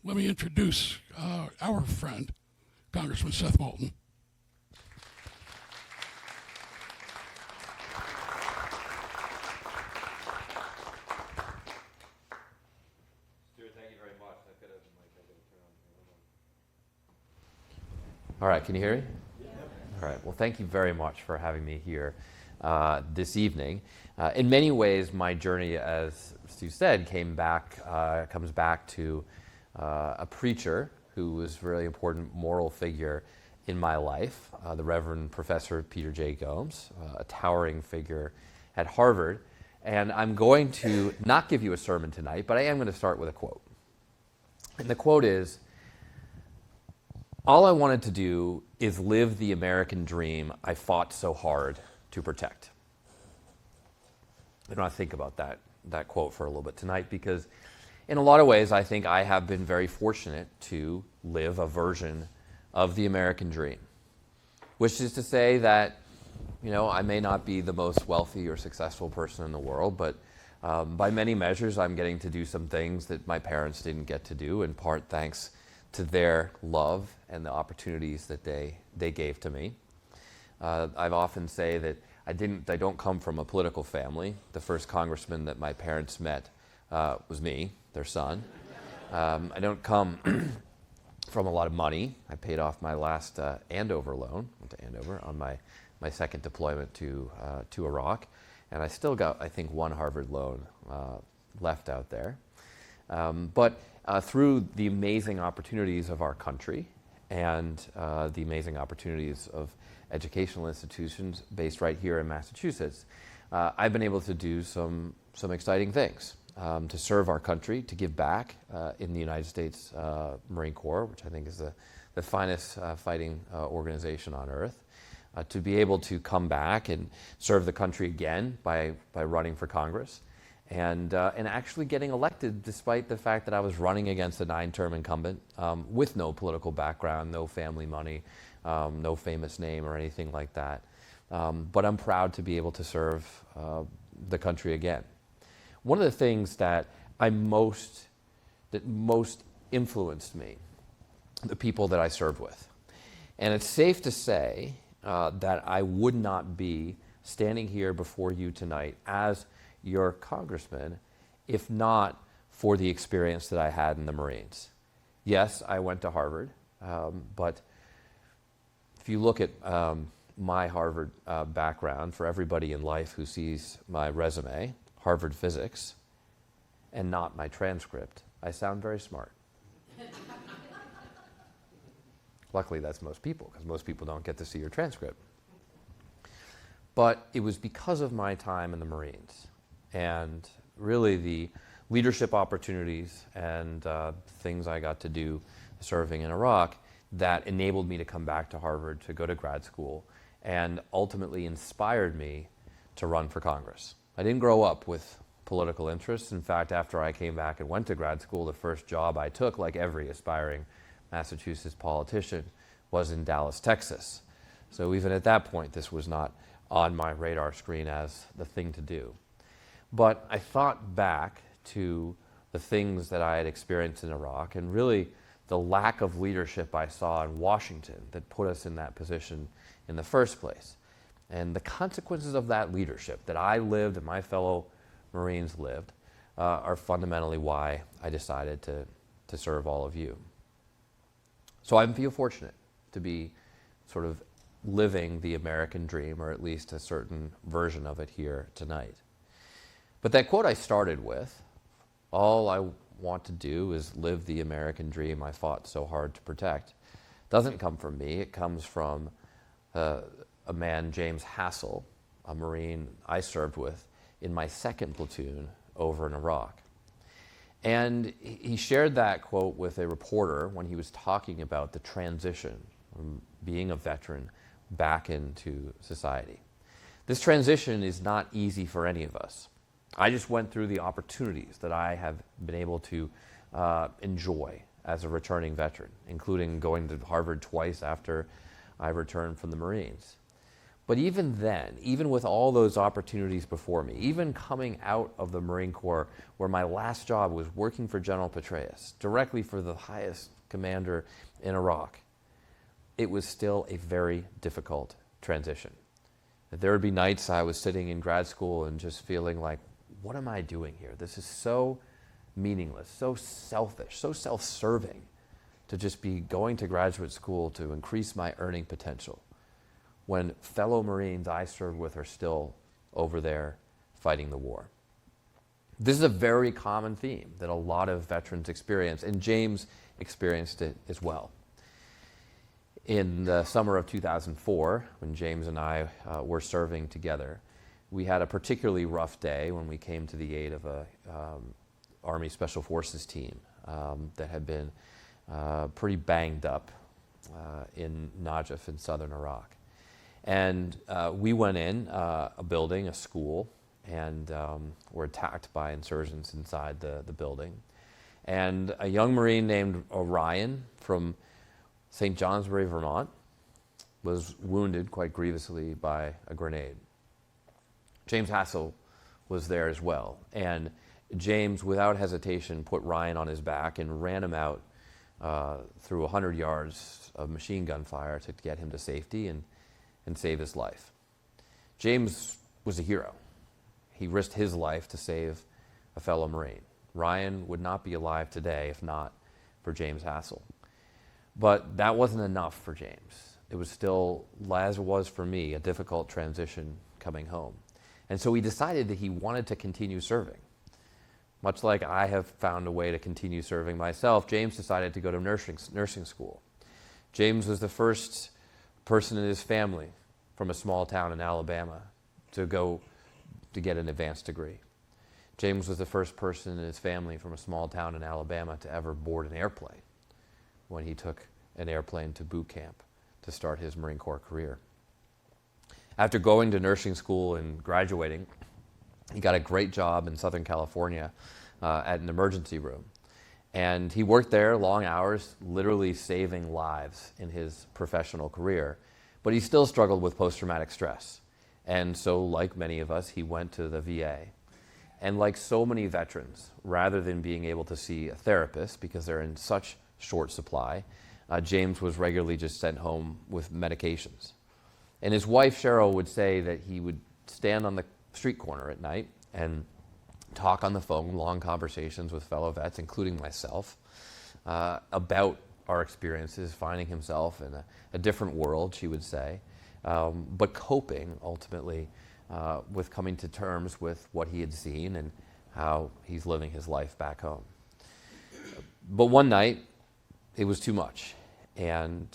let me introduce our friend, Congressman Seth Moulton. Stuart, thank you very much. All right, can you hear me? Yeah. All right, well, thank you very much for having me here this evening. In many ways, my journey, as Stu said, comes back to a preacher who was a really important moral figure in my life, the Reverend Professor Peter J. Gomes, a towering figure at Harvard. And I'm going to not give you a sermon tonight, but I am going to start with a quote. And the quote is, "All I wanted to do is live the American dream I fought so hard to protect." I want to think about that quote for a little bit tonight, because in a lot of ways, I think I have been very fortunate to live a version of the American dream, which is to say that, I may not be the most wealthy or successful person in the world, but by many measures, I'm getting to do some things that my parents didn't get to do, in part thanks to their love and the opportunities that they gave to me. I've often say that I don't come from a political family. The first congressman that my parents met was me, their son. I don't come from a lot of money. I paid off my last Andover loan, went to Andover on my second deployment to Iraq, and I still got, I think, one Harvard loan left out there. But through the amazing opportunities of our country and the amazing opportunities of educational institutions based right here in Massachusetts, I've been able to do some exciting things to serve our country, to give back in the United States Marine Corps, which I think is the finest fighting organization on earth, to be able to come back and serve the country again by running for Congress, and actually getting elected despite the fact that I was running against a 9-term incumbent with no political background, no family money, no famous name or anything like that. But I'm proud to be able to serve the country again. One of the things that most influenced me, the people that I served with. And it's safe to say that I would not be standing here before you tonight as your congressman if not for the experience that I had in the Marines. Yes, I went to Harvard, but if you look at my Harvard background, for everybody in life who sees my resume, Harvard physics, and not my transcript, I sound very smart. Luckily, that's most people, because most people don't get to see your transcript. But it was because of my time in the Marines and really the leadership opportunities and things I got to do serving in Iraq that enabled me to come back to Harvard, to go to grad school, and ultimately inspired me to run for Congress. I didn't grow up with political interests. In fact, after I came back and went to grad school, the first job I took, like every aspiring Massachusetts politician, was in Dallas, Texas. So even at that point, this was not on my radar screen as the thing to do. But I thought back to the things that I had experienced in Iraq and really the lack of leadership I saw in Washington that put us in that position in the first place. And the consequences of that leadership that I lived and my fellow Marines lived are fundamentally why I decided to serve all of you. So I feel fortunate to be sort of living the American dream, or at least a certain version of it here tonight. But that quote I started with, all I want to do is live the American dream I fought so hard to protect, doesn't come from me. It comes from a man, James Hassel, a Marine I served with in my second platoon over in Iraq. And he shared that quote with a reporter when he was talking about the transition from being a veteran back into society. This transition is not easy for any of us. I just went through the opportunities that I have been able to enjoy as a returning veteran, including going to Harvard twice after I returned from the Marines. But even then, even with all those opportunities before me, even coming out of the Marine Corps, where my last job was working for General Petraeus, directly for the highest commander in Iraq, it was still a very difficult transition. There would be nights I was sitting in grad school and just feeling like, what am I doing here? This is so meaningless, so selfish, so self-serving to just be going to graduate school to increase my earning potential, when fellow Marines I served with are still over there fighting the war. This is a very common theme that a lot of veterans experience, and James experienced it as well. In the summer of 2004, when James and I were serving together, we had a particularly rough day when we came to the aid of a Army Special Forces team that had been pretty banged up in Najaf in southern Iraq. And we went in a building, a school, and were attacked by insurgents inside the building. And a young Marine named Orion from St. Johnsbury, Vermont, was wounded quite grievously by a grenade. James Hassel was there as well. And James, without hesitation, put Ryan on his back and ran him out through 100 yards of machine gun fire to get him to safety and save his life. James was a hero. He risked his life to save a fellow Marine. Ryan would not be alive today if not for James Hassel. But that wasn't enough for James. It was still, as it was for me, a difficult transition coming home. And so he decided that he wanted to continue serving. Much like I have found a way to continue serving myself, James decided to go to nursing school. James was the first person in his family from a small town in Alabama to go to get an advanced degree. James was the first person in his family from a small town in Alabama to ever board an airplane when he took an airplane to boot camp to start his Marine Corps career. After going to nursing school and graduating, he got a great job in Southern California at an emergency room. And he worked there long hours, literally saving lives in his professional career. But he still struggled with post-traumatic stress. And so, like many of us, he went to the VA. And like so many veterans, rather than being able to see a therapist because they're in such short supply, James was regularly just sent home with medications. And his wife, Cheryl, would say that he would stand on the street corner at night and talk on the phone, long conversations with fellow vets, including myself, about our experiences, finding himself in a different world, she would say, but coping, ultimately, with coming to terms with what he had seen and how he's living his life back home. But one night, it was too much. And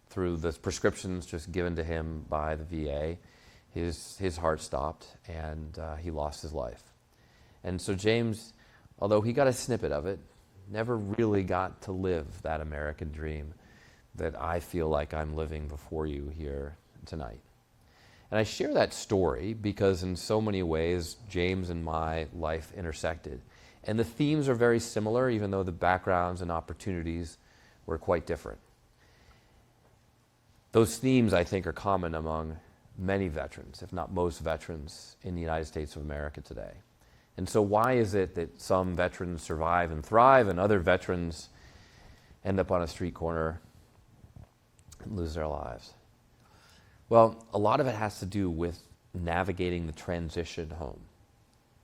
through the prescriptions just given to him by the VA, his heart stopped and he lost his life. And so James, although he got a snippet of it, never really got to live that American dream that I feel like I'm living before you here tonight. And I share that story because in so many ways, James and my life intersected. And the themes are very similar, even though the backgrounds and opportunities were quite different. Those themes, I think, are common among many veterans, if not most veterans in the United States of America today. And so why is it that some veterans survive and thrive and other veterans end up on a street corner and lose their lives? Well, a lot of it has to do with navigating the transition home.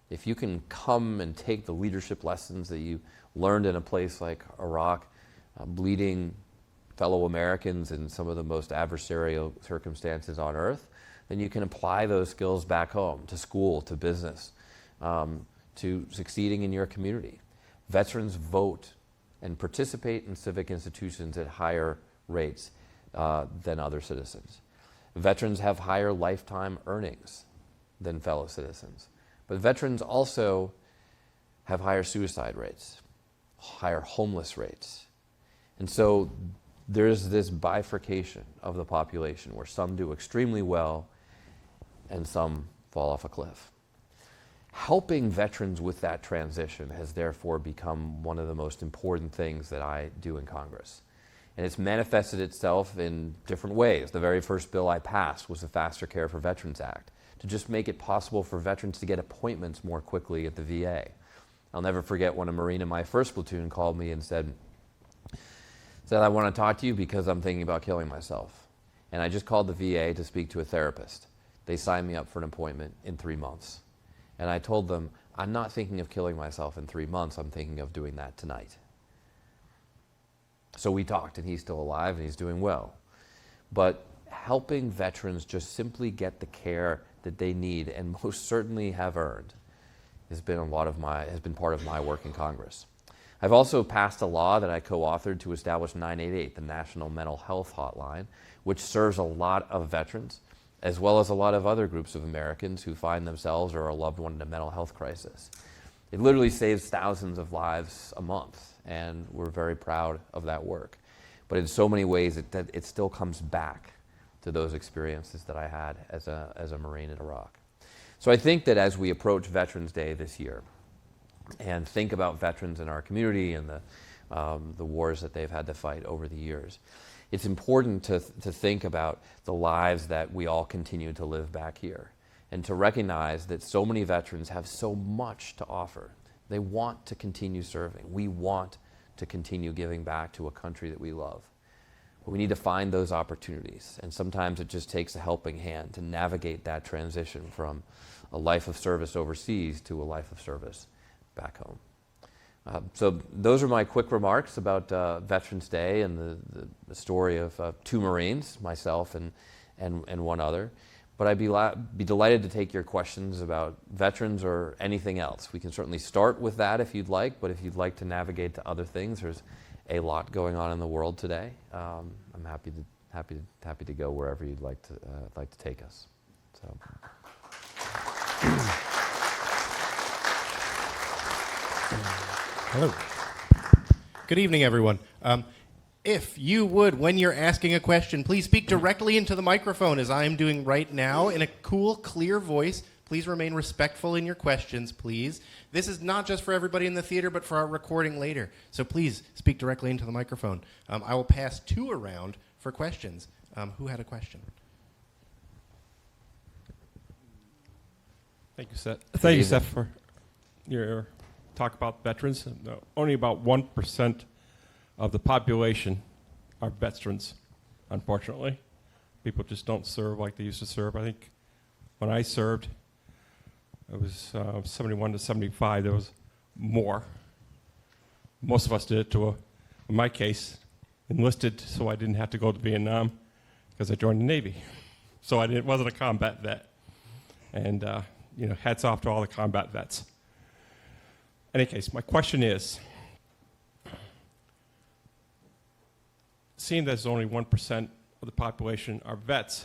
If you can come and take the leadership lessons that you learned in a place like Iraq, bleeding fellow Americans in some of the most adversarial circumstances on earth, then you can apply those skills back home, to school, to business, to succeeding in your community. Veterans vote and participate in civic institutions at higher rates than other citizens. Veterans have higher lifetime earnings than fellow citizens. But veterans also have higher suicide rates, higher homeless rates. And so there's this bifurcation of the population where some do extremely well and some fall off a cliff. Helping veterans with that transition has therefore become one of the most important things that I do in Congress. And it's manifested itself in different ways. The very first bill I passed was the Faster Care for Veterans Act, to just make it possible for veterans to get appointments more quickly at the VA. I'll never forget when a Marine in my first platoon called me and said, I want to talk to you because I'm thinking about killing myself. And I just called the VA to speak to a therapist. They signed me up for an appointment in 3 months. And I told them, I'm not thinking of killing myself in 3 months, I'm thinking of doing that tonight. So we talked, and he's still alive and he's doing well. But helping veterans just simply get the care that they need and most certainly have earned has been part of my work in Congress. I've also passed a law that I co-authored to establish 988, the National Mental Health Hotline, which serves a lot of veterans, as well as a lot of other groups of Americans who find themselves or a loved one in a mental health crisis. It literally saves thousands of lives a month, and we're very proud of that work. But in so many ways, it still comes back to those experiences that I had as a Marine in Iraq. So I think that as we approach Veterans Day this year, and think about veterans in our community and the wars that they've had to fight over the years, it's important to think about the lives that we all continue to live back here, and to recognize that so many veterans have so much to offer. They want to continue serving. We want to continue giving back to a country that we love. But we need to find those opportunities, and sometimes it just takes a helping hand to navigate that transition from a life of service overseas to a life of service back home. So those are my quick remarks about Veterans Day and the story of 2 Marines, myself and one other. But I'd be delighted to take your questions about veterans or anything else. We can certainly start with that if you'd like, but if you'd like to navigate to other things, there's a lot going on in the world today. I'm happy to go wherever you'd like to take us. So. Hello. Good evening, everyone. If you would, when you're asking a question, please speak directly into the microphone, as I am doing right now, in a cool, clear voice. Please remain respectful in your questions, please. This is not just for everybody in the theater, but for our recording later. So please speak directly into the microphone. I will pass 2 around for questions. Who had a question? Thank you, Seth. Thank you, Seth, for your talk about veterans. Only about 1% of the population are veterans, unfortunately. People just don't serve like they used to serve. I think when I served, it was 71 to 75. There was more. Most of us did it in my case, enlisted so I didn't have to go to Vietnam because I joined the Navy. So I wasn't a combat vet. And hats off to all the combat vets. In any case, my question is, seeing there's only 1% of the population are vets,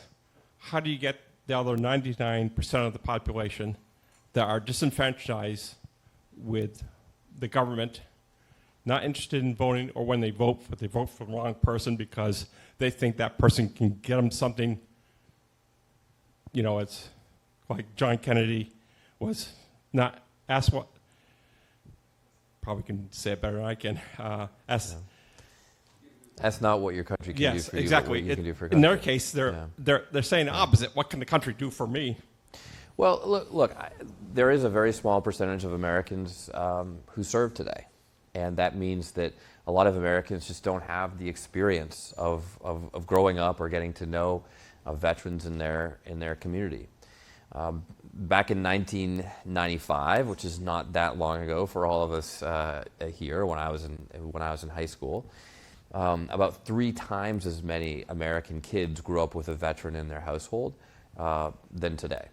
how do you get the other 99% of the population that are disenfranchised with the government, not interested in voting, or when they vote, but they vote for the wrong person because they think that person can get them something? It's like John Kennedy was not asked what, probably can say it better than I can, That's not what your country can do for you. Yes, exactly. But what you can do for a in country. their case, they're saying the opposite. What can the country do for me? Well, look, there is a very small percentage of Americans who serve today. And that means that a lot of Americans just don't have the experience of growing up or getting to know veterans in their community. Back in 1995, which is not that long ago for all of us here, when I was in high school, about 3 times as many American kids grew up with a veteran in their household than today.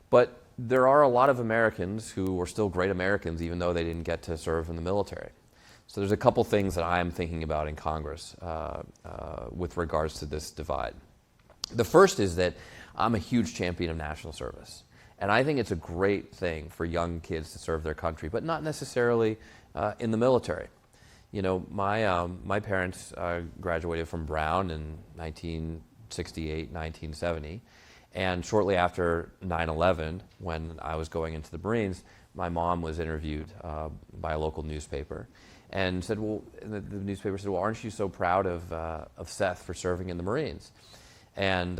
But there are a lot of Americans who are still great Americans, even though they didn't get to serve in the military. So there's a couple things that I'm thinking about in Congress with regards to this divide. The first is that I'm a huge champion of national service. And I think it's a great thing for young kids to serve their country, but not necessarily in the military. My parents graduated from Brown in 1968, 1970. And shortly after 9/11, when I was going into the Marines, my mom was interviewed by a local newspaper. and said, well, and the newspaper said, well, aren't you so proud of Seth for serving in the Marines? And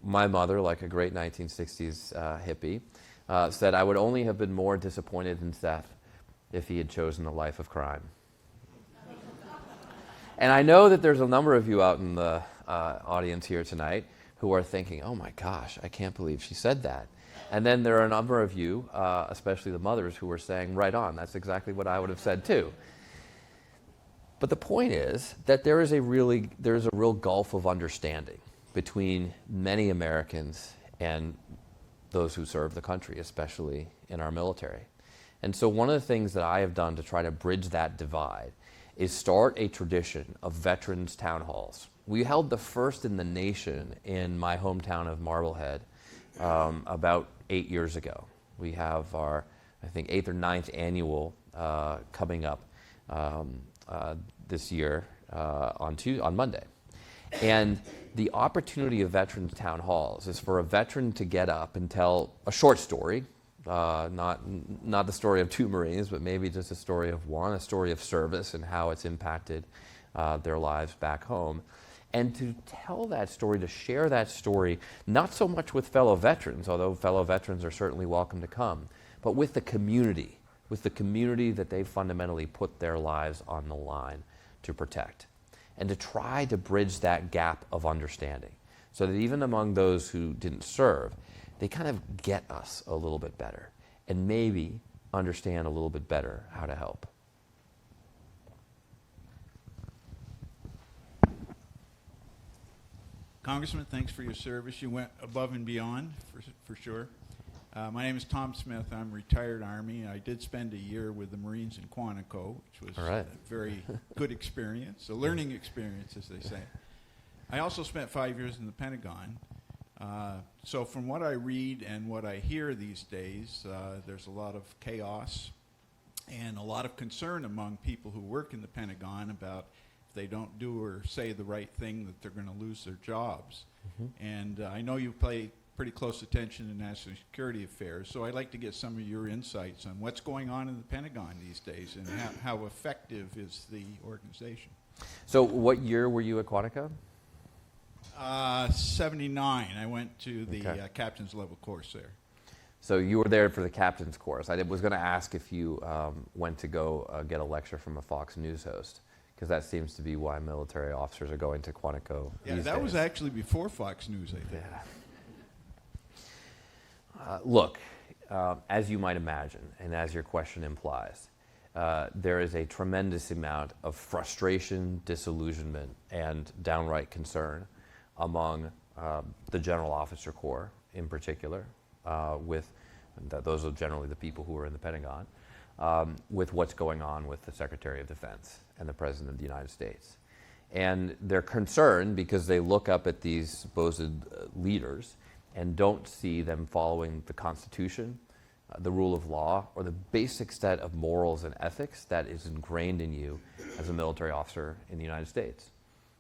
my mother, like a great 1960s hippie, said, I would only have been more disappointed in Seth if he had chosen the life of crime. And I know that there's a number of you out in the audience here tonight who are thinking, oh my gosh, I can't believe she said that. And then there are a number of you, especially the mothers, who are saying, right on, that's exactly what I would have said too. But the point is that there's a real gulf of understanding between many Americans and those who serve the country, especially in our military. And so one of the things that I have done to try to bridge that divide is start a tradition of veterans town halls. We held the first in the nation in my hometown of Marblehead about 8 years ago. We have our, I think, 8th or 9th annual coming up this year on Monday. And the opportunity of veterans town halls is for a veteran to get up and tell a short story, not the story of 2 Marines, but maybe just a story of one, a story of service and how it's impacted their lives back home. And to tell that story, to share that story, not so much with fellow veterans, although fellow veterans are certainly welcome to come, but with the community that they fundamentally put their lives on the line to protect. And to try to bridge that gap of understanding so that even among those who didn't serve, they kind of get us a little bit better and maybe understand a little bit better how to help. Congressman, thanks for your service. You went above and beyond, for sure. My name is Tom Smith. I'm retired Army. I did spend a year with the Marines in Quantico, which was a very good experience, a learning experience, as they say. I also spent 5 years in the Pentagon. So from what I read and what I hear these days, there's a lot of chaos and a lot of concern among people who work in the Pentagon about if they don't do or say the right thing that they're going to lose their jobs. Mm-hmm. And I know you pay pretty close attention to national security affairs, so I'd like to get some of your insights on what's going on in the Pentagon these days and how effective is the organization. So what year were you at Quantico? 79. I went to the captain's level course there. So you were there for the captain's course. I was going to ask if you went to go get a lecture from a Fox News host, because that seems to be why military officers are going to Quantico these days. Was actually before Fox News, I think. Yeah. Look, as you might imagine, and as your question implies, there is a tremendous amount of frustration, disillusionment, and downright concern among the General Officer Corps in particular, those are generally the people who are in the Pentagon, with what's going on with the Secretary of Defense and the President of the United States. And they're concerned because they look up at these supposed leaders and don't see them following the Constitution, the rule of law, or the basic set of morals and ethics that is ingrained in you as a military officer in the United States.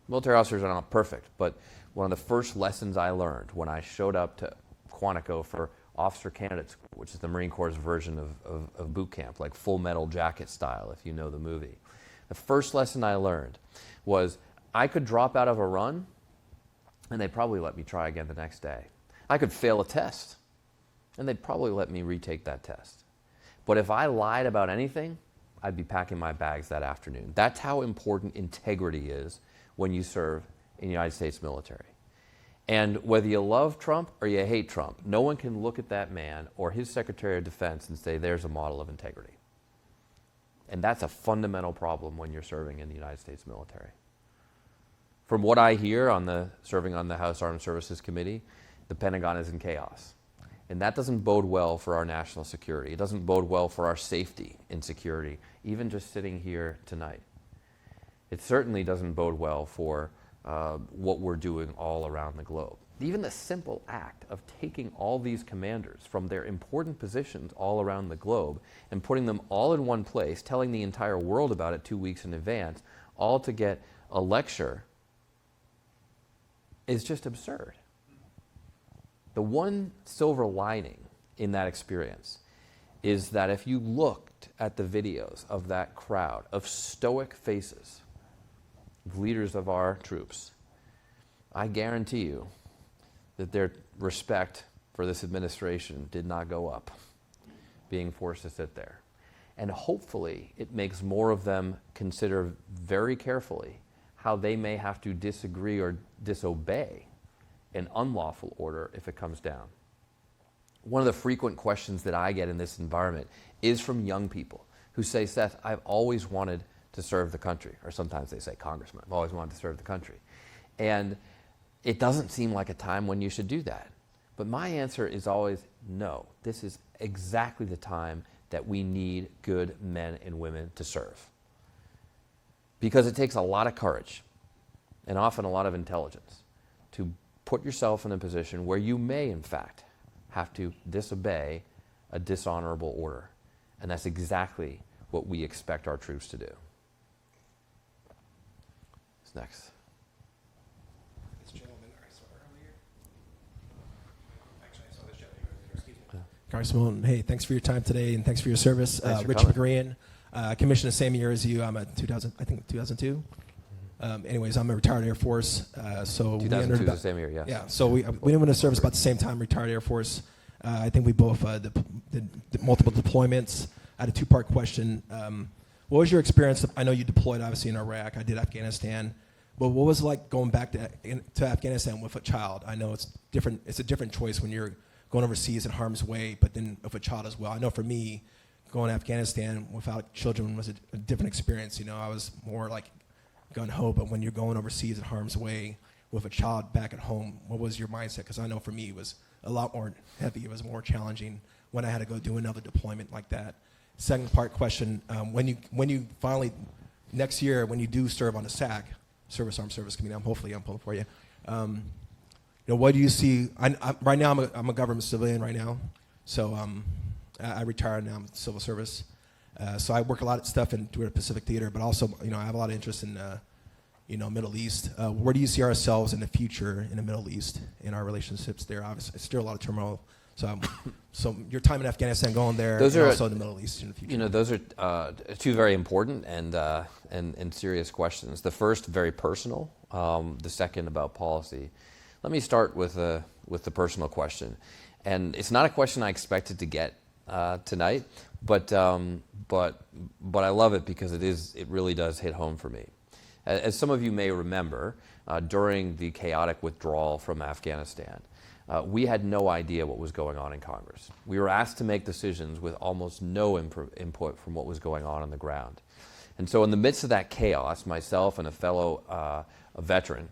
Military officers are not perfect, but one of the first lessons I learned when I showed up to Quantico for Officer Candidate School, which is the Marine Corps' version of boot camp, like Full Metal Jacket style, if you know the movie. The first lesson I learned was I could drop out of a run, and they'd probably let me try again the next day. I could fail a test, and they'd probably let me retake that test. But if I lied about anything, I'd be packing my bags that afternoon. That's how important integrity is when you serve in the United States military. And whether you love Trump or you hate Trump, no one can look at that man or his Secretary of Defense and say, there's a model of integrity. And that's a fundamental problem when you're serving in the United States military. From what I hear serving on the House Armed Services Committee, the Pentagon is in chaos. And that doesn't bode well for our national security. It doesn't bode well for our safety and security, even just sitting here tonight. It certainly doesn't bode well for what we're doing all around the globe. Even the simple act of taking all these commanders from their important positions all around the globe and putting them all in one place, telling the entire world about it 2 weeks in advance, all to get a lecture, is just absurd. The one silver lining in that experience is that if you looked at the videos of that crowd of stoic faces, of leaders of our troops, I guarantee you that their respect for this administration did not go up, being forced to sit there. And hopefully it makes more of them consider very carefully how they may have to disagree or disobey an unlawful order if it comes down. One of the frequent questions that I get in this environment is from young people who say, Seth, I've always wanted to serve the country. Or sometimes they say, Congressman, I've always wanted to serve the country. And it doesn't seem like a time when you should do that. But my answer is always no. This is exactly the time that we need good men and women to serve. Because it takes a lot of courage and often a lot of intelligence to put yourself in a position where you may, in fact, have to disobey a dishonorable order. And that's exactly what we expect our troops to do. What's next? This gentleman I saw earlier. Actually, I saw this gentleman earlier. Excuse me. Congressman Moulton, hey, thanks for your time today and thanks for your service. Thanks for Rich coming. McGrean, commissioned the same year as you. I'm a 2002. Anyways, I'm a retired Air Force. So 2002 is the same year, yes. Yeah, so we went into service about the same time, retired Air Force. I think we both did multiple deployments. I had a two-part question. What was your experience? I know you deployed, obviously, in Iraq. I did Afghanistan. But what was it like going back to Afghanistan with a child? I know it's different. It's a different choice when you're going overseas in harm's way, but then with a child as well. I know for me, going to Afghanistan without children was a different experience. You know, I was more like gung-ho, but when you're going overseas in harm's way with a child back at home, what was your mindset? Because I know for me it was a lot more heavy. It was more challenging when I had to go do another deployment like that. Second part question, when you finally, next year, when you do serve on a SAC, Armed Service Committee, hopefully I'm pulling for you, what do you see? Right now I'm a government civilian right now, so I retired now, I'm civil service. So I work a lot of stuff in doing Pacific Theater, but also, I have a lot of interest in, Middle East. Where do you see ourselves in the future in the Middle East, in our relationships there? Obviously, it's still a lot of turmoil. So your time in Afghanistan, going there, and also in the Middle East in the future. Those are two very important and serious questions. The first, very personal. The second, about policy. Let me start with the personal question, and it's not a question I expected to get tonight, but I love it because it really does hit home for me. As some of you may remember, during the chaotic withdrawal from Afghanistan, we had no idea what was going on in Congress. We were asked to make decisions with almost no input from what was going on the ground. And so in the midst of that chaos, myself and a fellow a veteran,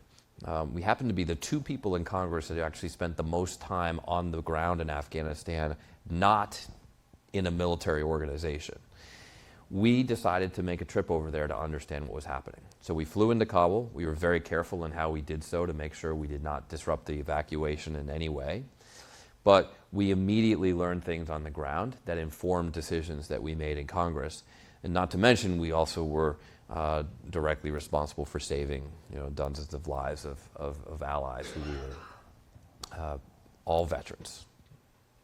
we happened to be the two people in Congress that actually spent the most time on the ground in Afghanistan, not in a military organization. We decided to make a trip over there to understand what was happening. So we flew into Kabul. We were very careful in how we did so to make sure we did not disrupt the evacuation in any way. But we immediately learned things on the ground that informed decisions that we made in Congress. And not to mention, we also were directly responsible for saving dozens of lives of allies who were all veterans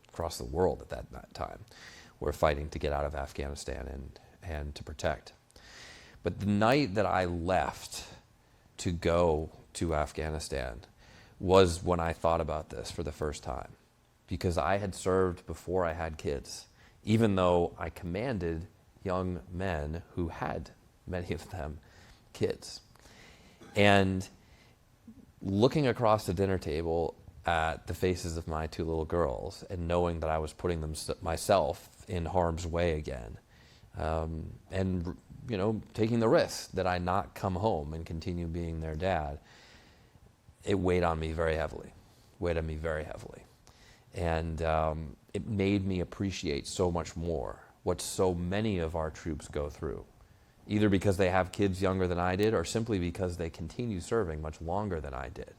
across the world at that time were fighting to get out of Afghanistan and to protect. But the night that I left to go to Afghanistan was when I thought about this for the first time, because I had served before I had kids, even though I commanded young men who had, many of them, kids. And looking across the dinner table at the faces of my two little girls and knowing that I was putting myself in harm's way again, and taking the risk that I not come home and continue being their dad, it weighed on me very heavily. And it made me appreciate so much more what so many of our troops go through, either because they have kids younger than I did or simply because they continue serving much longer than I did.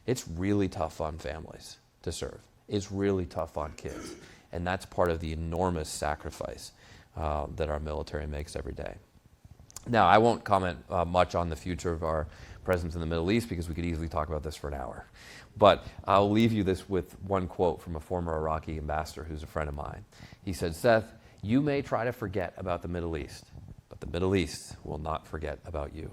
It's really tough on families to serve. It's really tough on kids. And that's part of the enormous sacrifice that our military makes every day. Now, I won't comment much on the future of our presence in the Middle East because we could easily talk about this for an hour. But I'll leave you with one quote from a former Iraqi ambassador who's a friend of mine. He said, Seth, You may try to forget about the Middle East, but the Middle East will not forget about you.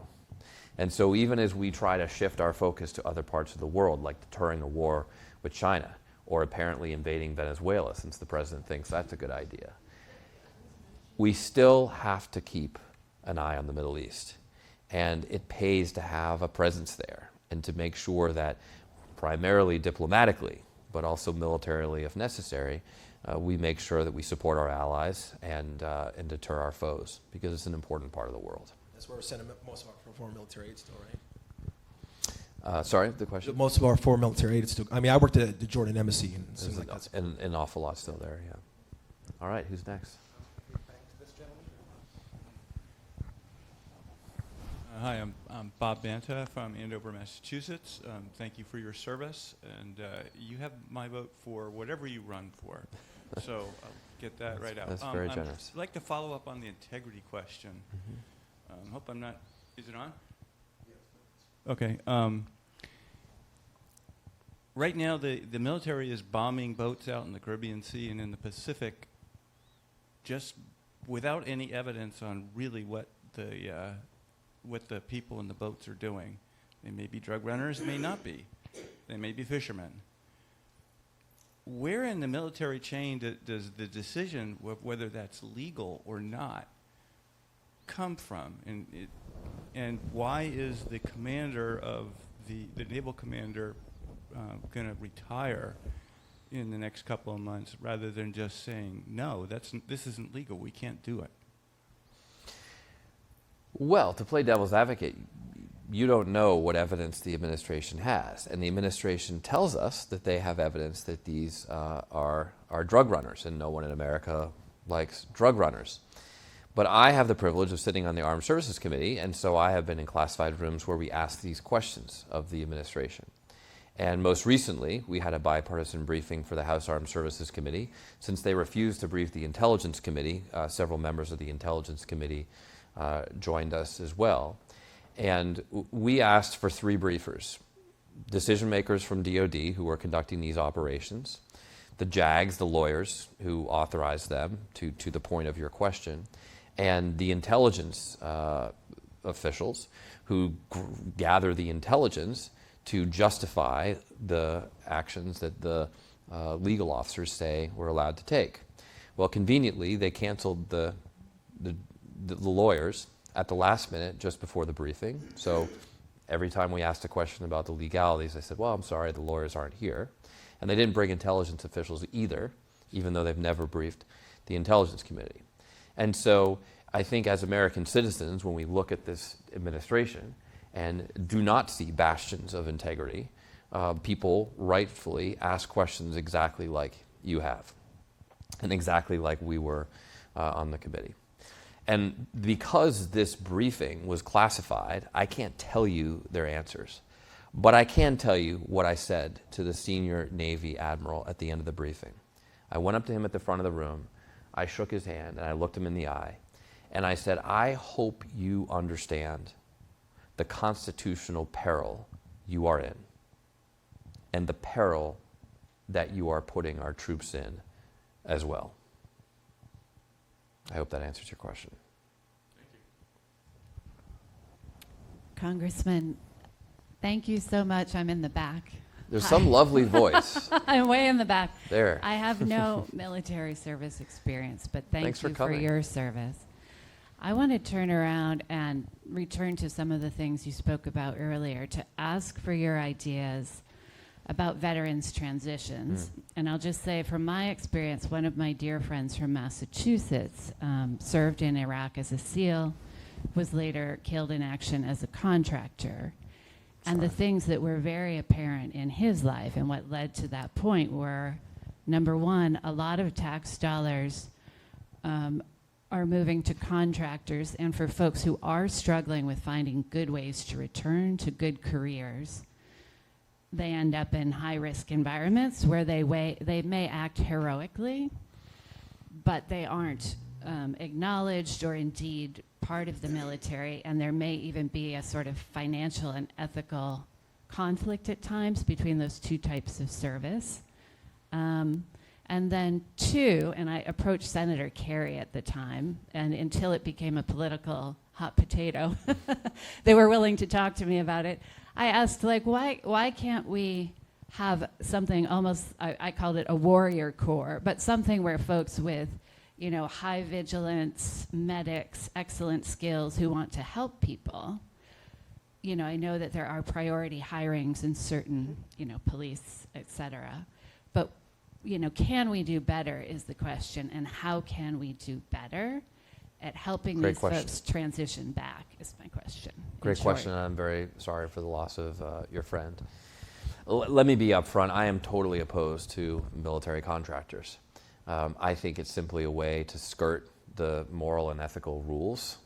And so even as we try to shift our focus to other parts of the world, like deterring a war with China, or apparently invading Venezuela, since the president thinks that's a good idea, we still have to keep an eye on the Middle East. And it pays to have a presence there and to make sure that primarily diplomatically, but also militarily if necessary, we make sure that we support our allies and deter our foes, because it's an important part of the world. That's where we're sending most of our foreign military aid still, right? Sorry, the question? Most of our foreign military aid is still. I mean, I worked at the Jordan embassy, and it seems like that's an awful lot still there, yeah. All right, who's next? Hi, I'm Bob Banta from Andover, Massachusetts. Thank you for your service, and you have my vote for whatever you run for. So I'll get that right out. That's very generous. I'd like to follow up on the integrity question. Hope I'm not. Is it on? Okay. Right now, the military is bombing boats out in the Caribbean Sea and in the Pacific, just without any evidence on really what the people in the boats are doing. They may be drug runners, may not be. They may be fishermen. Where in the military chain does the decision of whether that's legal or not come from? And why is the commander of the naval commander going to retire in the next couple of months rather than just saying, no, this isn't legal, we can't do it? Well, to play devil's advocate, you don't know what evidence the administration has. And the administration tells us that they have evidence that these are drug runners, and no one in America likes drug runners. But I have the privilege of sitting on the Armed Services Committee, and so I have been in classified rooms where we ask these questions of the administration. And most recently, we had a bipartisan briefing for the House Armed Services Committee. Since they refused to brief the Intelligence Committee, several members of the Intelligence Committee joined us as well. And we asked for 3 briefers: decision makers from DOD who are conducting these operations, the JAGs, the lawyers who authorized them, to the point of your question, and the intelligence officials who gather the intelligence to justify the actions that the legal officers say we're allowed to take. Well, conveniently, they canceled the lawyers at the last minute just before the briefing. So every time we asked a question about the legalities, they said, well, I'm sorry, the lawyers aren't here. And they didn't bring intelligence officials either, even though they've never briefed the Intelligence Committee. And so I think as American citizens, when we look at this administration and do not see bastions of integrity, people rightfully ask questions exactly like you have, and exactly like we were on the committee. And because this briefing was classified, I can't tell you their answers. But I can tell you what I said to the senior Navy admiral at the end of the briefing. I went up to him at the front of the room, I shook his hand, and I looked him in the eye, and I said, I hope you understand the constitutional peril you are in, and the peril that you are putting our troops in as well. I hope that answers your question. Thank you. Congressman, thank you so much. I'm in the back. There's some lovely voice. I'm way in the back. There. I have no military service experience, but Thanks thank for you for coming. your service. I want to turn around and return to some of the things you spoke about earlier, to ask for your ideas about veterans' transitions. And I'll just say, from my experience, one of my dear friends from Massachusetts served in Iraq as a SEAL, was later killed in action as a contractor. And the things that were very apparent in his life and what led to that point were, number one, a lot of tax dollars are moving to contractors, and for folks who are struggling with finding good ways to return to good careers, they end up in high-risk environments where they may act heroically, but they aren't acknowledged or indeed part of the military, and there may even be a sort of financial and ethical conflict at times between those two types of service. And And then two, and I approached Senator Kerry at the time, and until it became a political hot potato, they were willing to talk to me about it. I asked, like, why can't we have something almost, I called it a warrior corps, but something where folks with, you know, high vigilance, medics, excellent skills who want to help people. You know, I know that there are priority hirings in certain, you know, police, et cetera. But, you know, can we do better is the question, and how can we do better at helping Great these question. folks transition back is my question. Great question, and I'm very sorry for the loss of your friend. Let me be upfront. I am totally opposed to military contractors. I think it's simply a way to skirt the moral and ethical rules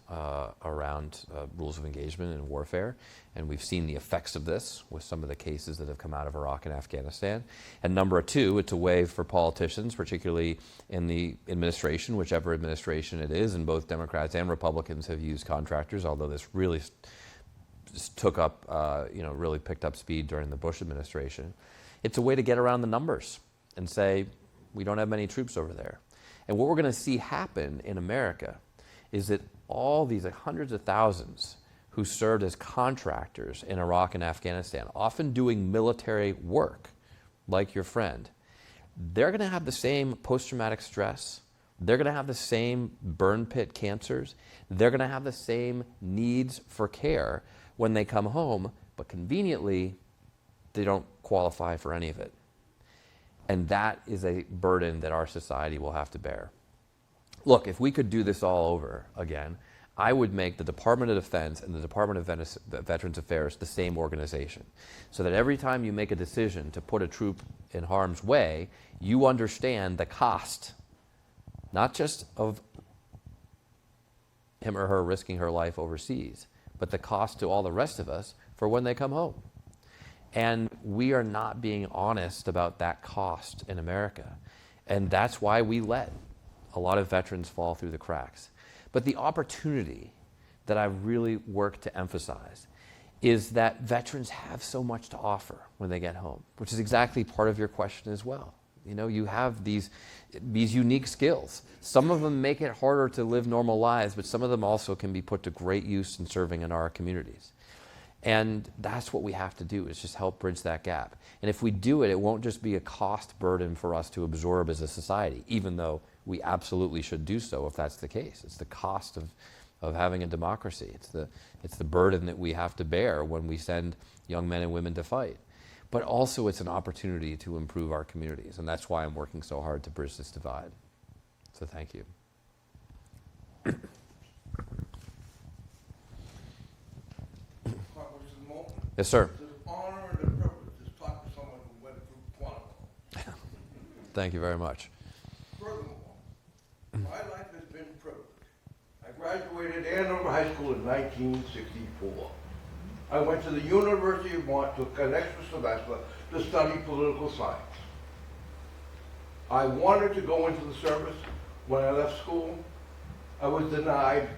around rules of engagement in warfare. And we've seen the effects of this with some of the cases that have come out of Iraq and Afghanistan. And number two, it's a way for politicians, particularly in the administration, whichever administration it is, and both Democrats and Republicans have used contractors, although this really took up, really picked up speed during the Bush administration. It's a way to get around the numbers and say, we don't have many troops over there. And what we're going to see happen in America is that all these hundreds of thousands who served as contractors in Iraq and Afghanistan, often doing military work, like your friend, they're going to have the same post-traumatic stress. They're going to have the same burn pit cancers. They're going to have the same needs for care when they come home, but conveniently, they don't qualify for any of it. And that is a burden that our society will have to bear. Look, if we could do this all over again, I would make the Department of Defense and the Department of Veterans Affairs the same organization, so that every time you make a decision to put a troop in harm's way, you understand the cost, not just of him or her risking her life overseas, but the cost to all the rest of us for when they come home. And we are not being honest about that cost in America. And that's why we let a lot of veterans fall through the cracks. But the opportunity that I really work to emphasize is that veterans have so much to offer when they get home, which is exactly part of your question as well. You know, you have these unique skills. Some of them make it harder to live normal lives, but some of them also can be put to great use in serving in our communities. And that's what we have to do, is just help bridge that gap. And if we do it, it won't just be a cost burden for us to absorb as a society, even though we absolutely should do so if that's the case. It's the cost of having a democracy. It's the burden that we have to bear when we send young men and women to fight. But also it's an opportunity to improve our communities, and that's why I'm working so hard to bridge this divide. So thank you. Congressman Moulton. Yes, sir. It's an honor and a privilege to talk to someone who went through Quantico. Thank you very much. Furthermore, my life has been privileged. I graduated Andover High School in 1964. I went to the University of Vermont, took an extra semester to study political science. I wanted to go into the service. When I left school, I was denied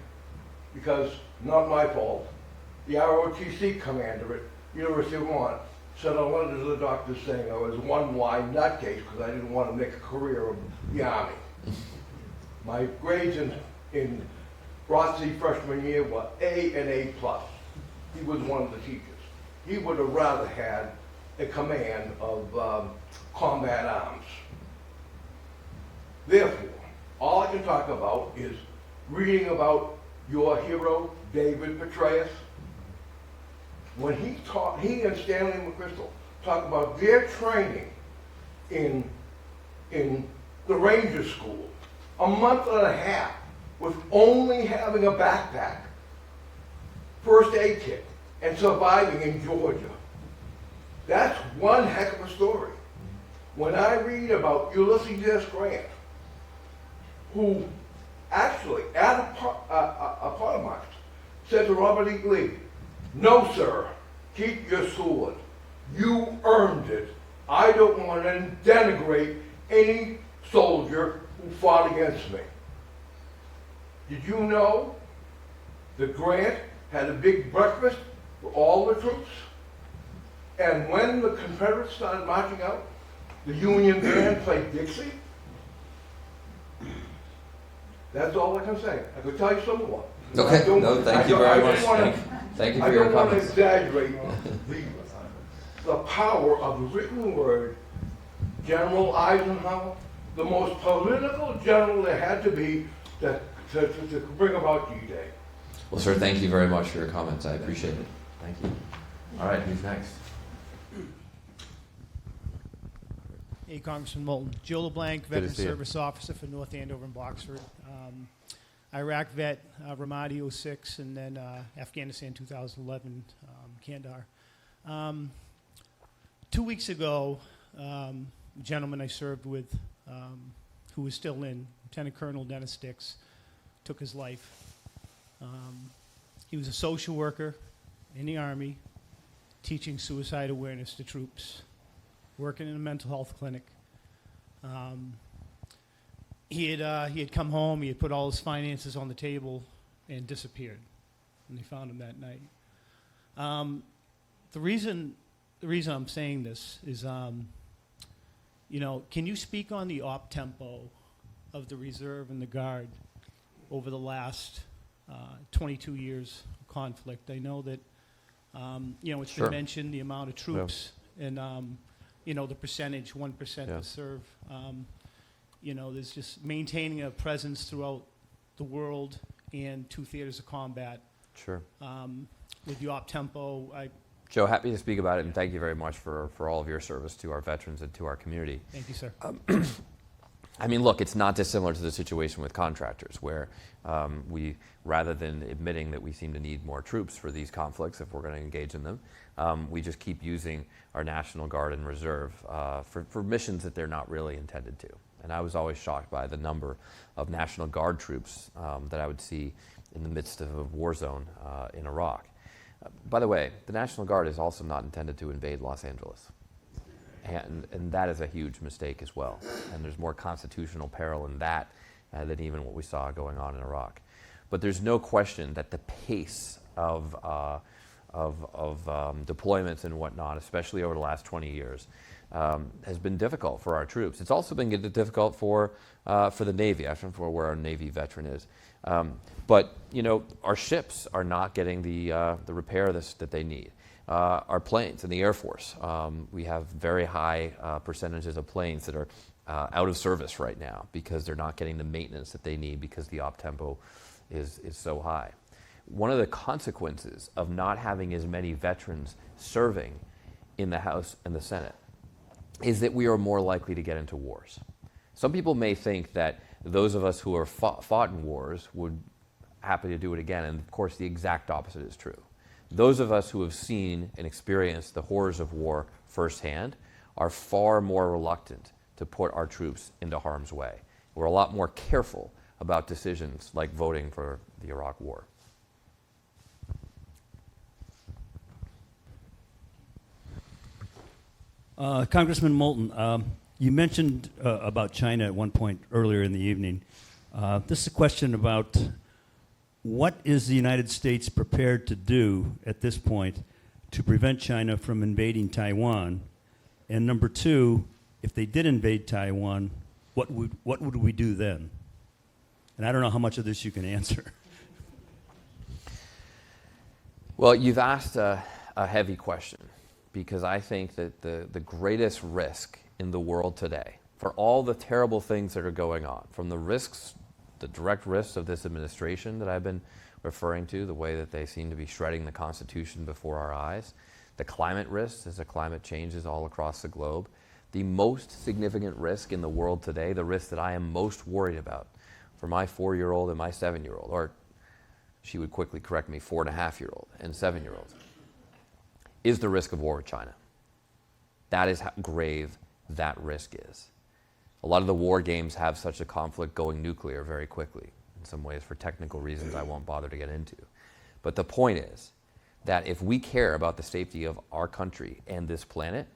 because, not my fault, the ROTC commander at University of Vermont sent a letter to the doctor saying I was one line nutcase because I didn't want to make a career of the Army. My grades in ROTC freshman year were A and A+. He was one of the teachers. He would have rather had a command of combat arms. Therefore, all I can talk about is reading about your hero, David Petraeus. When he and Stanley McChrystal talk about their training in the Ranger School, a month and a half with only having a backpack, first aid kit, and surviving in Georgia. That's one heck of a story. When I read about Ulysses S. Grant, who actually, at a Potomac, said to Robert E. Lee, "No, sir, keep your sword. You earned it. I don't want to denigrate any soldier who fought against me." Did you know that Grant had a big breakfast for all the troops? And when the Confederates started marching out, the Union band played Dixie, That's all I can say. I could tell you some more. Okay, no, thank you very much. Thank you for your I don't want to comments. exaggerate the power of the written word. General Eisenhower, the most political general there had to be to bring about D-Day. Well, sir, thank you very much for your comments. I appreciate it. Thank you. All right, who's next? Hey, Congressman Moulton. Joe LeBlanc, Good to Veteran see you. Service Officer for North Andover and Boxford. Iraq vet, Ramadi 06, and then Afghanistan 2011, Kandahar. 2 weeks ago, a gentleman I served with, who was still in, Lieutenant Colonel Dennis Dix, took his life. He was a social worker in the Army, teaching suicide awareness to troops, working in a mental health clinic. He had come home, he had put all his finances on the table and disappeared. And they found him that night. The reason I'm saying this is, can you speak on the op tempo of the Reserve and the Guard over the last 22 years of conflict? I know that, it's Sure. been mentioned, the amount of troops and, the percentage, 1% Yeah. to serve. There's just maintaining a presence throughout the world and 2 theaters of combat. Sure. With the op tempo, Joe, happy to speak about it, and thank you very much for all of your service to our veterans and to our community. thank you, sir. I mean, look, it's not dissimilar to the situation with contractors, where we, rather than admitting that we seem to need more troops for these conflicts, if we're going to engage in them, we just keep using our National Guard and Reserve for missions that they're not really intended to. And I was always shocked by the number of National Guard troops that I would see in the midst of a war zone in Iraq. By the way, the National Guard is also not intended to invade Los Angeles. And that is a huge mistake as well. And there's more constitutional peril in that than even what we saw going on in Iraq. But there's no question that the pace of deployments and whatnot, especially over the last 20 years, has been difficult for our troops. It's also been difficult for the Navy. I don't know where our Navy veteran is. But our ships are not getting the repair that they need. Our planes in the Air Force, we have very high percentages of planes that are out of service right now because they're not getting the maintenance that they need because the op tempo is so high. One of the consequences of not having as many veterans serving in the House and the Senate is that we are more likely to get into wars. Some people may think that those of us who are fought in wars would happy to do it again, and of course the exact opposite is true. Those of us who have seen and experienced the horrors of war firsthand are far more reluctant to put our troops into harm's way. We're a lot more careful about decisions like voting for the Iraq War. Congressman Moulton, you mentioned about China at one point earlier in the evening. This is a question about what is the United States prepared to do at this point to prevent China from invading Taiwan? And number two, if they did invade Taiwan, what would we do then? And I don't know how much of this you can answer. Well, you've asked a heavy question, because I think that the greatest risk in the world today, for all the terrible things that are going on, from the risks, the direct risks of this administration that I've been referring to, the way that they seem to be shredding the Constitution before our eyes, the climate risks as the climate changes all across the globe, the most significant risk in the world today, the risk that I am most worried about for my 4-year-old and my 7-year-old, or she would quickly correct me, 4.5-year-old and 7-year-old, is the risk of war with China. That is how grave that risk is. A lot of the war games have such a conflict going nuclear very quickly, in some ways for technical reasons I won't bother to get into. But the point is that if we care about the safety of our country and this planet,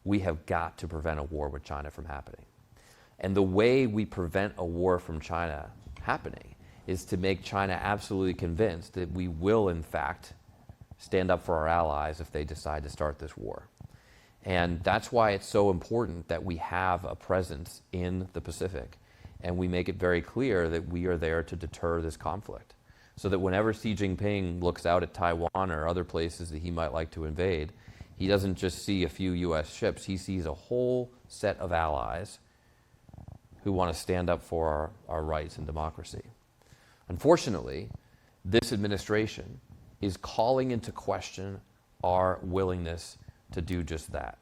we have got to prevent a war with China from happening. And the way we prevent a war from China happening is to make China absolutely convinced that we will, in fact, stand up for our allies if they decide to start this war. And that's why it's so important that we have a presence in the Pacific and we make it very clear that we are there to deter this conflict. So that whenever Xi Jinping looks out at Taiwan or other places that he might like to invade, he doesn't just see a few U.S. ships, he sees a whole set of allies who want to stand up for our rights and democracy. Unfortunately, this administration is calling into question our willingness to do just that.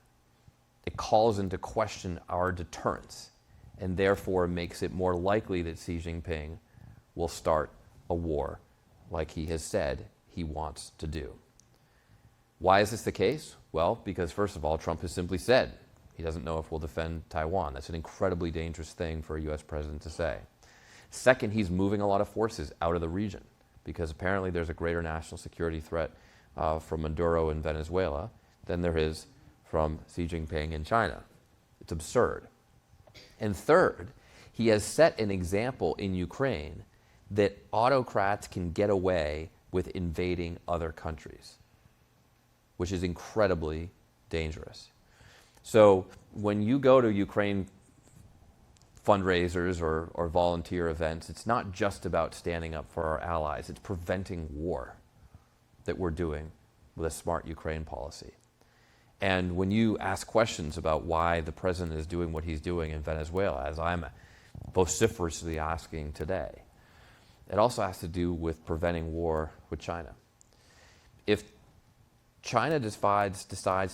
It calls into question our deterrence, and therefore makes it more likely that Xi Jinping will start a war like he has said he wants to do. Why is this the case? Well, because first of all, Trump has simply said he doesn't know if we'll defend Taiwan. That's an incredibly dangerous thing for a U.S. president to say. Second, he's moving a lot of forces out of the region because apparently there's a greater national security threat from Maduro in Venezuela than there is from Xi Jinping in China. It's absurd. And third, he has set an example in Ukraine that autocrats can get away with invading other countries, which is incredibly dangerous. So when you go to Ukraine fundraisers or volunteer events, it's not just about standing up for our allies, it's preventing war that we're doing with a smart Ukraine policy. And when you ask questions about why the president is doing what he's doing in Venezuela, as I'm vociferously asking today, it also has to do with preventing war with China. If China decides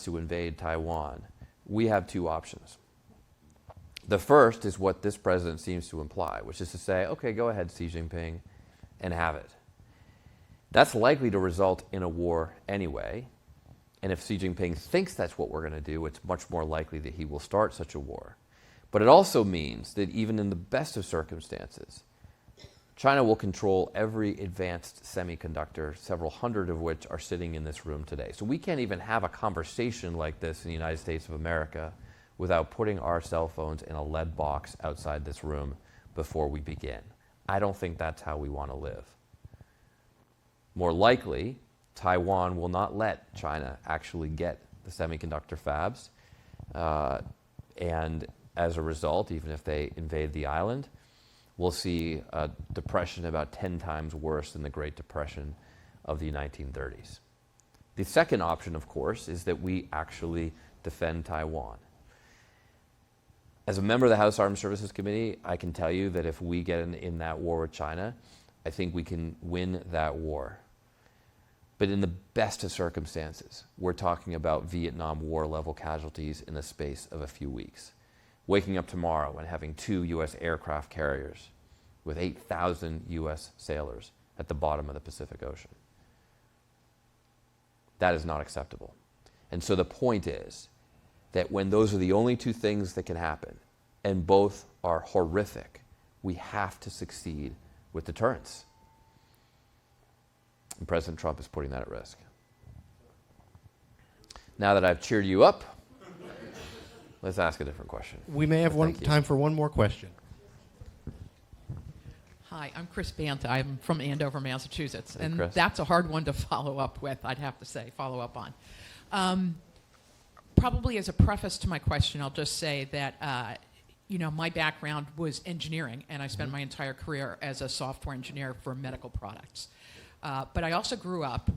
to invade Taiwan, we have two options. The first is what this president seems to imply, which is to say, okay, go ahead, Xi Jinping, and have it. That's likely to result in a war anyway. And if Xi Jinping thinks that's what we're going to do, it's much more likely that he will start such a war. But it also means that even in the best of circumstances, China will control every advanced semiconductor, several hundred of which are sitting in this room today. So we can't even have a conversation like this in the United States of America without putting our cell phones in a lead box outside this room before we begin. I don't think that's how we want to live. More likely, Taiwan will not let China actually get the semiconductor fabs. And as a result, even if they invade the island, we'll see a depression about 10 times worse than the Great Depression of the 1930s. The second option, of course, is that we actually defend Taiwan. As a member of the House Armed Services Committee, I can tell you that if we get in that war with China, I think we can win that war. But in the best of circumstances, we're talking about Vietnam War level casualties in the space of a few weeks. Waking up tomorrow and having 2 U.S. aircraft carriers with 8,000 U.S. sailors at the bottom of the Pacific Ocean. That is not acceptable. And so the point is that when those are the only 2 things that can happen, and both are horrific, we have to succeed with deterrence. And President Trump is putting that at risk. Now that I've cheered you up, let's ask a different question. We may have time for one more question. Hi, I'm Chris Banta. I'm from Andover, Massachusetts. Hey, and Chris. That's a hard one to follow up with, I'd have to say, follow up on. Probably as a preface to my question, I'll just say that, my background was engineering, and I spent my entire career as a software engineer for medical products. But I also grew up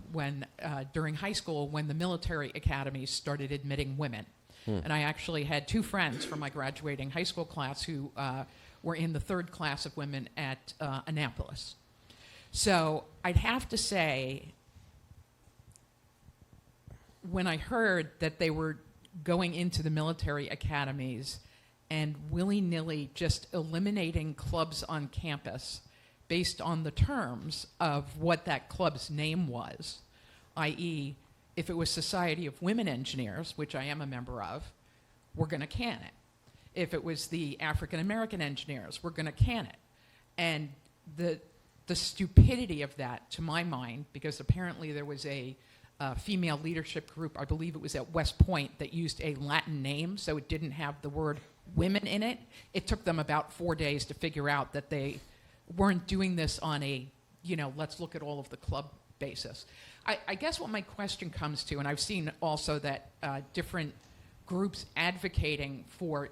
during high school when the military academies started admitting women. And I actually had 2 friends from my graduating high school class who were in the 3rd class of women at Annapolis. So I'd have to say, when I heard that they were going into the military academies and willy-nilly just eliminating clubs on campus based on the terms of what that club's name was, i.e., if it was Society of Women Engineers, which I am a member of, we're going to can it. If it was the African American Engineers, we're going to can it. And the stupidity of that, to my mind, because apparently there was a female leadership group, I believe it was at West Point, that used a Latin name, so it didn't have the word women in it. It took them about 4 days to figure out that they weren't doing this on a, let's look at all of the club basis. I guess what my question comes to, and I've seen also that different groups advocating for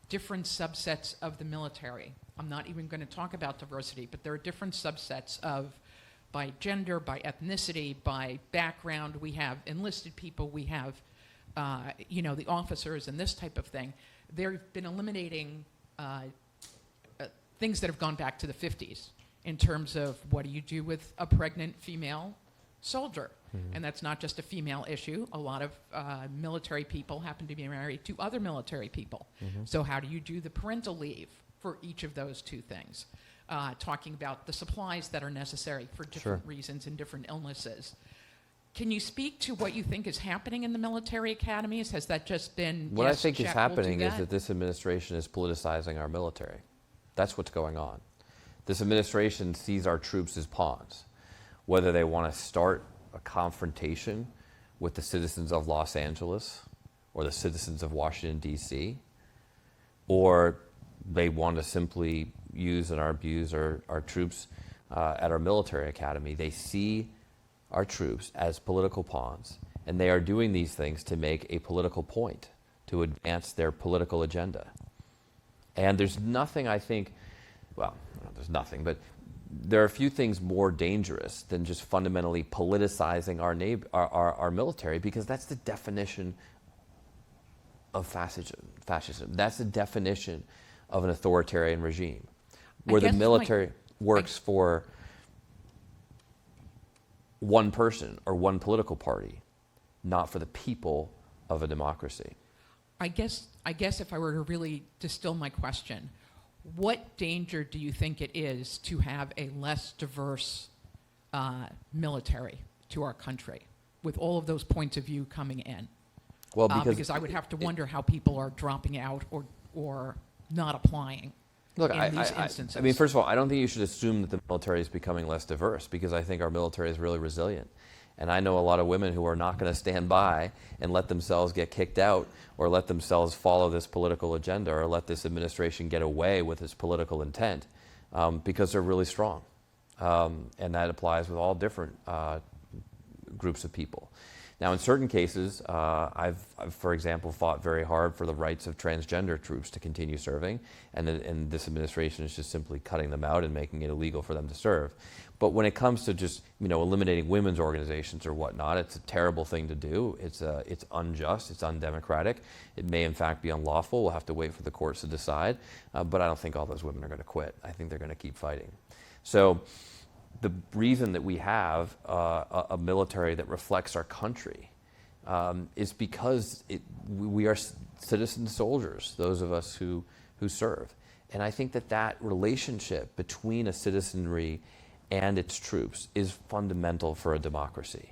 different subsets of the military. I'm not even going to talk about diversity, but there are different subsets of by gender, by ethnicity, by background. We have enlisted people, we have, the officers and this type of thing. They've been eliminating things that have gone back to the 50s in terms of what do you do with a pregnant female soldier? Mm-hmm. And that's not just a female issue. A lot of military people happen to be married to other military people. Mm-hmm. So how do you do the parental leave for each of those two things? Talking about the supplies that are necessary for different reasons and different illnesses. Can you speak to what you think is happening in the military academies? Has that just been... What I think is happening is that this administration is politicizing our military. That's what's going on. This administration sees our troops as pawns. Whether they want to start a confrontation with the citizens of Los Angeles or the citizens of Washington, D.C., or they want to simply use and abuse our troops at our military academy. They see our troops as political pawns, and they are doing these things to make a political point, to advance their political agenda. And there's nothing, I think, well, there's nothing, but there are a few things more dangerous than just fundamentally politicizing our military, because that's the definition of fascism. That's the definition of an authoritarian regime, where the military works for one person or one political party, not for the people of a democracy. I guess if I were to really distill my question, what danger do you think it is to have a less diverse military to our country, with all of those points of view coming in? Well, because I would have to wonder how people are dropping out or not applying. Look, in these instances. I mean, first of all, I don't think you should assume that the military is becoming less diverse, because I think our military is really resilient. And I know a lot of women who are not going to stand by and let themselves get kicked out, or let themselves follow this political agenda, or let this administration get away with its political intent, because they're really strong. And that applies with all different groups of people. Now, in certain cases, I've, for example, fought very hard for the rights of transgender troops to continue serving, and this administration is just simply cutting them out and making it illegal for them to serve. But when it comes to just eliminating women's organizations or whatnot, it's a terrible thing to do. It's unjust. It's undemocratic. It may, in fact, be unlawful. We'll have to wait for the courts to decide. But I don't think all those women are going to quit. I think they're going to keep fighting. So the reason that we have a military that reflects our country is because we are citizen soldiers, those of us who serve. And I think that relationship between a citizenry and its troops is fundamental for a democracy.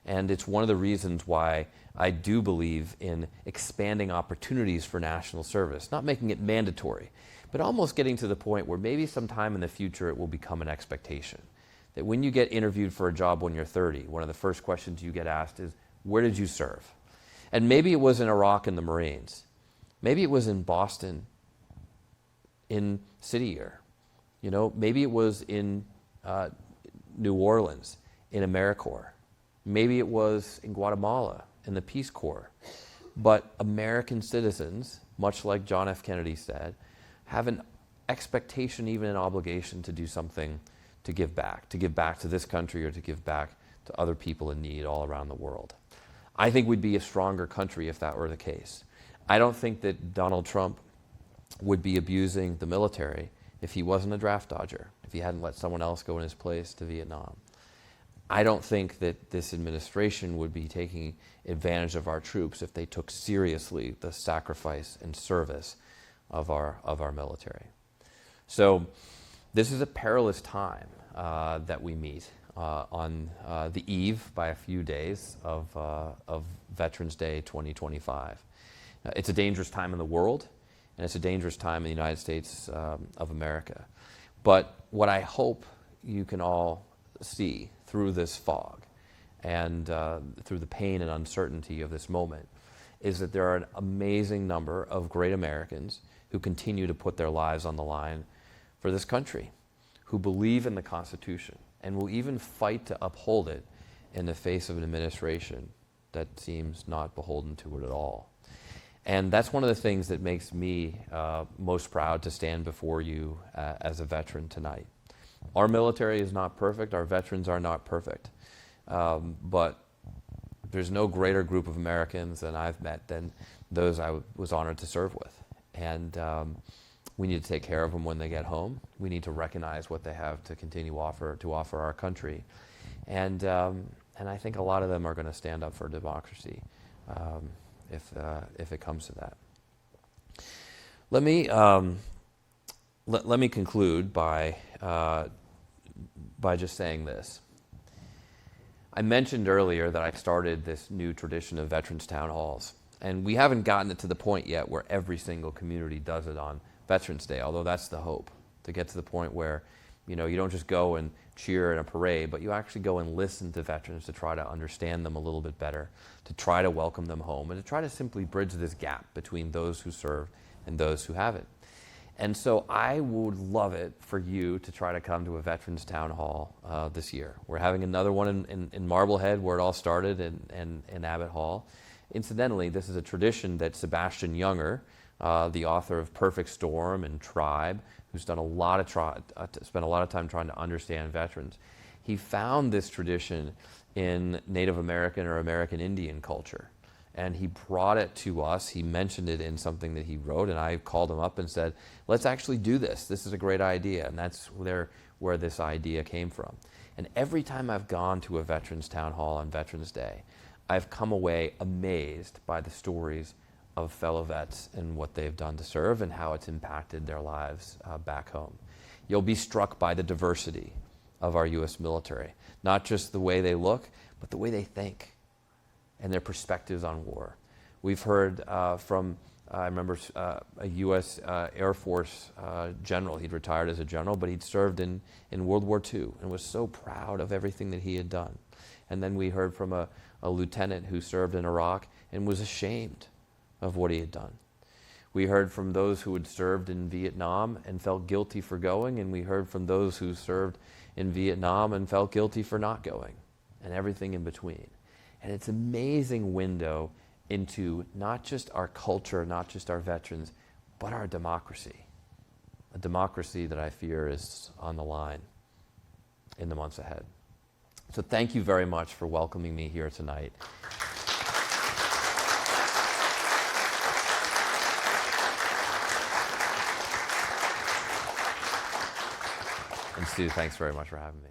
And it's one of the reasons why I do believe in expanding opportunities for national service, not making it mandatory, but almost getting to the point where maybe sometime in the future it will become an expectation. That when you get interviewed for a job when you're 30, one of the first questions you get asked is, where did you serve? And maybe it was in Iraq in the Marines. Maybe it was in Boston in City Year. Maybe it was in New Orleans in AmeriCorps. Maybe it was in Guatemala in the Peace Corps. But American citizens, much like John F. Kennedy said, have an expectation, even an obligation to do something to give back to this country, or to give back to other people in need all around the world. I think we'd be a stronger country if that were the case. I don't think that Donald Trump would be abusing the military if he wasn't a draft dodger, if he hadn't let someone else go in his place to Vietnam. I don't think that this administration would be taking advantage of our troops if they took seriously the sacrifice and service of our military. So this is a perilous time that we meet on the eve, by a few days, of Veterans Day 2025. It's a dangerous time in the world, and it's a dangerous time in the United States of America. But what I hope you can all see through this fog and through the pain and uncertainty of this moment is that there are an amazing number of great Americans who continue to put their lives on the line for this country, who believe in the Constitution and will even fight to uphold it in the face of an administration that seems not beholden to it at all. And that's one of the things that makes me most proud to stand before you as a veteran tonight. Our military is not perfect. Our veterans are not perfect. But there's no greater group of Americans that I've met than those I was honored to serve with. And we need to take care of them when they get home. We need to recognize what they have to continue to offer our country. And I think a lot of them are going to stand up for democracy if it comes to that. Let me conclude by just saying this. I mentioned earlier that I started this new tradition of Veterans Town Halls, and we haven't gotten it to the point yet where every single community does it on Veterans Day, although that's the hope, to get to the point where you don't just go and cheer in a parade, but you actually go and listen to veterans to try to understand them a little bit better, to try to welcome them home, and to try to simply bridge this gap between those who serve and those who haven't. And so I would love it for you to try to come to a Veterans Town Hall this year. We're having another one in Marblehead, where it all started, in Abbott Hall. Incidentally, this is a tradition that Sebastian Junger, the author of Perfect Storm and Tribe, who's done spent a lot of time trying to understand veterans, he found this tradition in Native American or American Indian culture. And he brought it to us. He mentioned it in something that he wrote, and I called him up and said, let's actually do this. This is a great idea. And that's where this idea came from. And every time I've gone to a Veterans Town Hall on Veterans Day, I've come away amazed by the stories of fellow vets and what they've done to serve and how it's impacted their lives back home. You'll be struck by the diversity of our U.S. military, not just the way they look, but the way they think and their perspectives on war. We've heard from, I remember a U.S. Air Force general. He'd retired as a general, but he'd served in World War II and was so proud of everything that he had done. And then we heard from a lieutenant who served in Iraq and was ashamed of what he had done. We heard from those who had served in Vietnam and felt guilty for going, and we heard from those who served in Vietnam and felt guilty for not going, and everything in between. And it's an amazing window into not just our culture, not just our veterans, but our democracy. A democracy that I fear is on the line in the months ahead. So thank you very much for welcoming me here tonight. And Stu, thanks very much for having me.